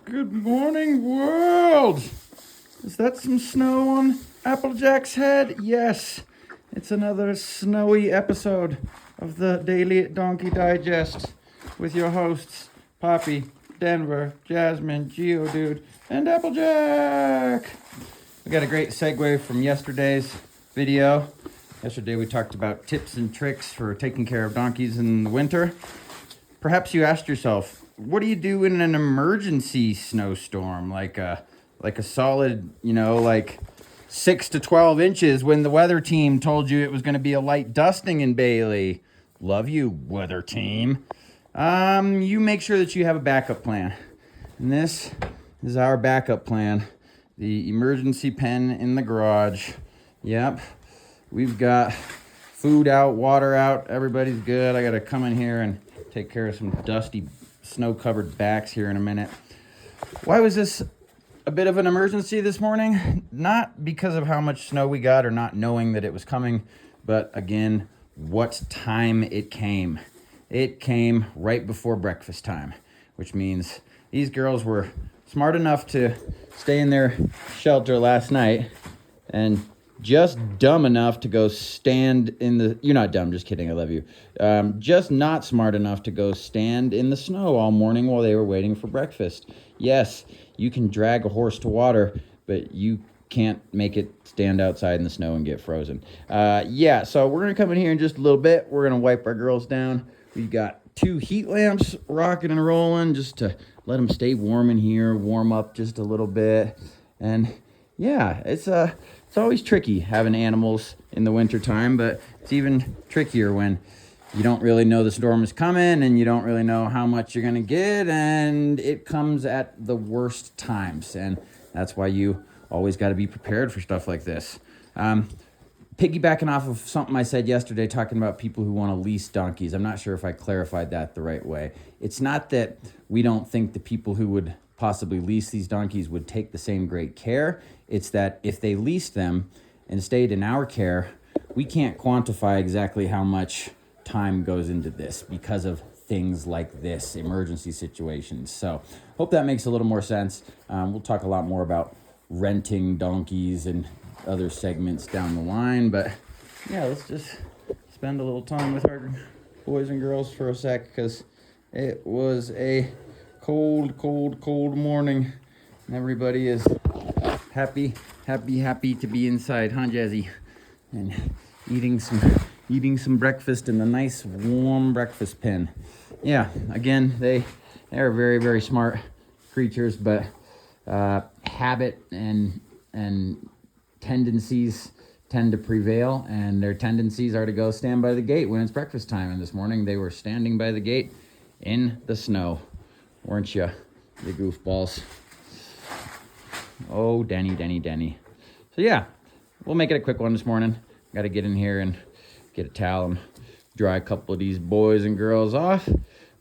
Good morning, world! Is that some snow on Applejack's head? Yes, it's another snowy episode of the Daily Donkey Digest with your hosts, Poppy, Denver, Jasmine, Geodude, and Applejack! We got a great segue from yesterday's video. Yesterday we talked about tips and tricks for taking care of donkeys in the winter. Perhaps you asked yourself, what do you do in an emergency snowstorm? Like a solid, like 6 to 12 inches when the weather team told you it was going to be a light dusting in Bailey. Love you, weather team. You make sure that you have a backup plan. And this is our backup plan. The emergency pen in the garage. Yep. We've got food out, water out. Everybody's good. I got to come in here and take care of some dusty, snow-covered backs here in a minute. Why was this a bit of an emergency this morning? Not because of how much snow we got or not knowing that it was coming, but again, what time it came. It came right before breakfast time, which means these girls were smart enough to stay in their shelter last night and just dumb enough to go stand in the... You're not dumb, just kidding, I love you. Just not smart enough to go stand in the snow all morning while they were waiting for breakfast. Yes, you can drag a horse to water, but you can't make it stand outside in the snow and get frozen. So we're going to come in here in just a little bit. We're going to wipe our girls down. We've got 2 heat lamps rocking and rolling just to let them stay warm in here, warm up just a little bit. And yeah, it's always tricky having animals in the wintertime, but it's even trickier when you don't really know the storm is coming and you don't really know how much you're going to get, and it comes at the worst times. And that's why you always got to be prepared for stuff like this. Piggybacking off of something I said yesterday, talking about people who want to lease donkeys. I'm not sure if I clarified that the right way. It's not that we don't think the people who would possibly lease these donkeys would take the same great care. It's that if they leased them and stayed in our care, we can't quantify exactly how much time goes into this because of things like this, emergency situations. So hope that makes a little more sense. We'll talk a lot more about renting donkeys and other segments down the line, but yeah, let's just spend a little time with our boys and girls for a sec, because it was a cold morning and everybody is happy to be inside, huh, Jazzy? And eating some breakfast in the nice warm breakfast pen. Yeah, again, they are very, very smart creatures, but habit and tendencies tend to prevail, and their tendencies are to go stand by the gate when it's breakfast time. And this morning they were standing by the gate in the snow, weren't you, the goofballs? Oh, Denny. So yeah, we'll make it a quick one this morning. Got to get in here and get a towel and dry a couple of these boys and girls off.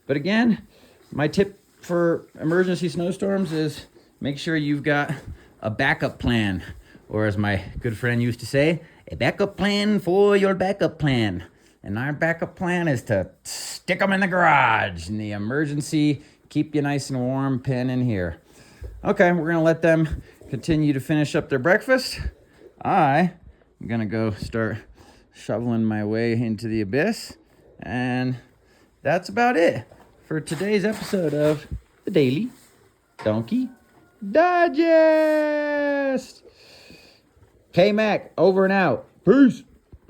But again, my tip for emergency snowstorms is make sure you've got a backup plan. Or as my good friend used to say, a backup plan for your backup plan. And our backup plan is to stick them in the garage. In the emergency, keep you nice and warm pen in here. Okay, we're going to let them continue to finish up their breakfast. I'm going to go start shoveling my way into the abyss. And that's about it for today's episode of the Daily Donkey Digest. K-Mac, over and out. Peace.